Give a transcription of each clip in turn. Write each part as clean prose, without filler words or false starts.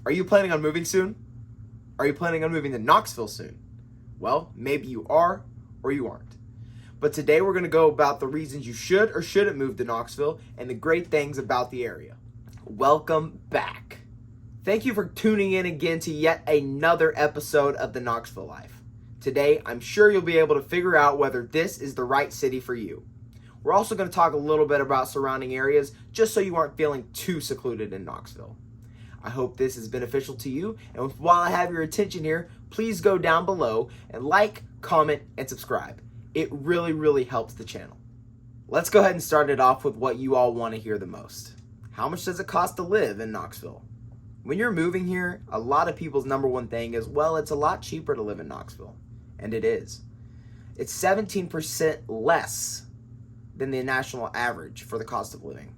Are you planning on moving soon? Are you planning on moving to Knoxville soon? Well, maybe you are or you aren't. But today we're going to go about the reasons you should or shouldn't move to Knoxville and the great things about the area. Welcome back. Thank you for tuning in again to yet another episode of the Knoxville Life. Today, I'm sure you'll be able to figure out whether this is the right city for you. We're also going to talk a little bit about surrounding areas just so you aren't feeling too secluded in Knoxville. I hope this is beneficial to you, and while I have your attention here, please go down below and like, comment, and subscribe. It really helps the channel. Let's go ahead and start it off with what you all want to hear the most. How much does it cost to live in Knoxville? When you're moving here, a lot of people's number one thing is, well, it's a lot cheaper to live in Knoxville. And it is. It's 17% less than the national average for the cost of living.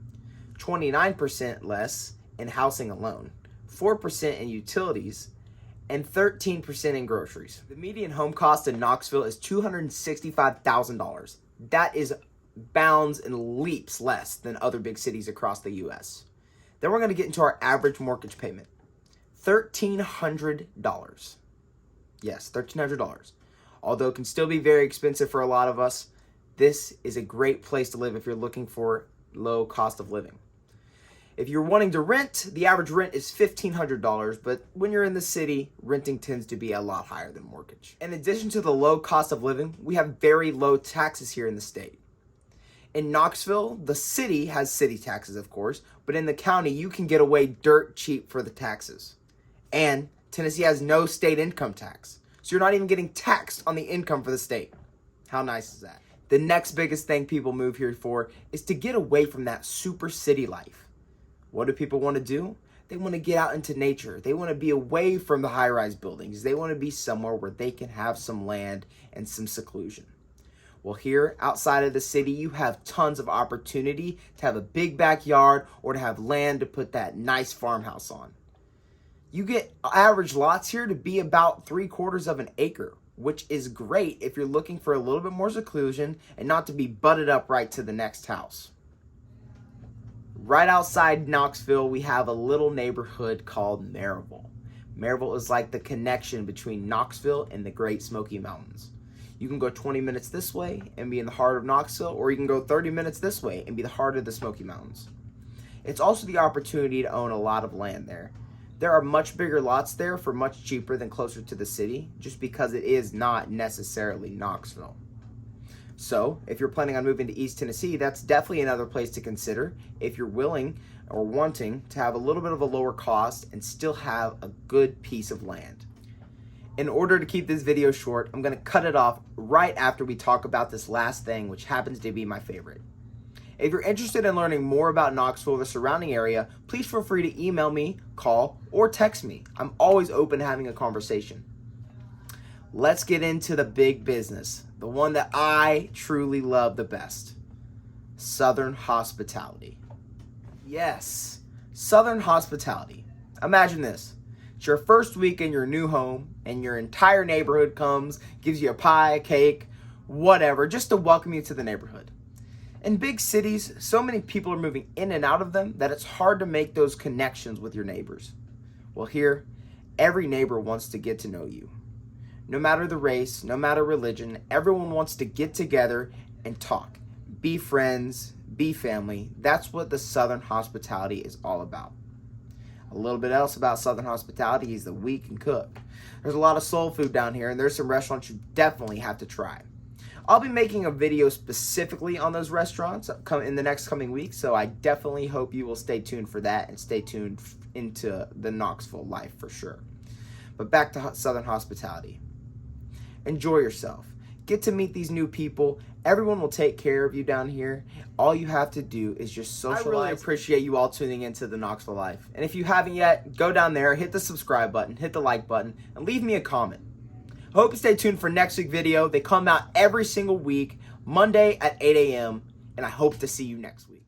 29% less in housing alone, 4% in utilities, and 13% in groceries. The median home cost in Knoxville is $265,000. That is bounds and leaps less than other big cities across the U.S. Then we're going to get into our average mortgage payment. $1,300. Yes, $1,300. Although it can still be very expensive for a lot of us, this is a great place to live if you're looking for low cost of living. If you're wanting to rent, the average rent is $1,500, but when you're in the city, renting tends to be a lot higher than mortgage. In addition to the low cost of living, we have very low taxes here in the state. In Knoxville, the city has city taxes, of course, but in the county, you can get away dirt cheap for the taxes. And Tennessee has no state income tax, so you're not even getting taxed on the income for the state. How nice is that? The next biggest thing people move here for is to get away from that super city life. What do people want to do? They want to get out into nature. They want to be away from the high-rise buildings. They want to be somewhere where they can have some land and some seclusion. Well, here outside of the city, you have tons of opportunity to have a big backyard or to have land to put that nice farmhouse on. You get average lots here to be about 3/4 of an acre, which is great if you're looking for a little bit more seclusion and not to be butted up right to the next house. Right outside Knoxville, we have a little neighborhood called Maryville. Maryville is like the connection between Knoxville and the Great Smoky Mountains. You can go 20 minutes this way and be in the heart of Knoxville, or you can go 30 minutes this way and be the heart of the Smoky Mountains. It's also the opportunity to own a lot of land there. There are much bigger lots there for much cheaper than closer to the city, just because it is not necessarily Knoxville. So, if you're planning on moving to East Tennessee, that's definitely another place to consider if you're willing or wanting to have a little bit of a lower cost and still have a good piece of land. In order to keep this video short, I'm going to cut it off right after we talk about this last thing, which happens to be my favorite. If you're interested in learning more about Knoxville or the surrounding area, please feel free to email me, call, or text me. I'm always open to having a conversation. Let's get into the big business, the one that I truly love the best. Southern hospitality. Yes, Southern hospitality. Imagine this. It's your first week in your new home, and your entire neighborhood comes, gives you a pie, a cake, whatever, just to welcome you to the neighborhood. In big cities, so many people are moving in and out of them that it's hard to make those connections with your neighbors. Well, here, every neighbor wants to get to know you. No matter the race, no matter religion, everyone wants to get together and talk. Be friends, be family. That's what the Southern hospitality is all about. A little bit else about Southern hospitality is that we can cook. There's a lot of soul food down here, and there's some restaurants you definitely have to try. I'll be making a video specifically on those restaurants in the next coming weeks, so I definitely hope you will stay tuned for that and stay tuned into the Knoxville life for sure. But back to Southern hospitality. Enjoy yourself. Get to meet these new people. Everyone will take care of you down here. All you have to do is just socialize. I really appreciate you all tuning into the Knoxville Life. And if you haven't yet, go down there, hit the subscribe button, hit the like button, and leave me a comment. I hope you stay tuned for next week's video. They come out every single week, Monday at 8 a.m., and I hope to see you next week.